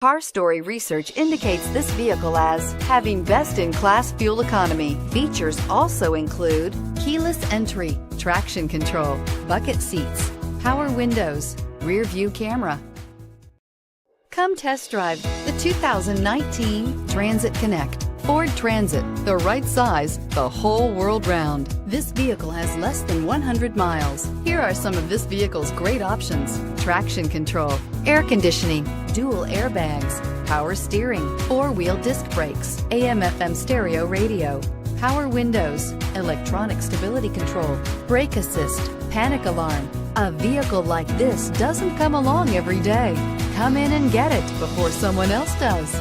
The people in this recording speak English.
Car Story research indicates this vehicle as having best-in-class fuel economy. Features also include keyless entry, traction control, bucket seats, power windows, rear view camera. Come test drive the 2019 Transit Connect. Ford Transit, the right size, the whole world round. This vehicle has less than 100 miles. Here are some of this vehicle's great options: traction control, air conditioning, dual airbags, power steering, 4-wheel disc brakes, AM/FM stereo radio, power windows, electronic stability control, brake assist, panic alarm. A vehicle like this doesn't come along every day. Come in and get it before someone else does.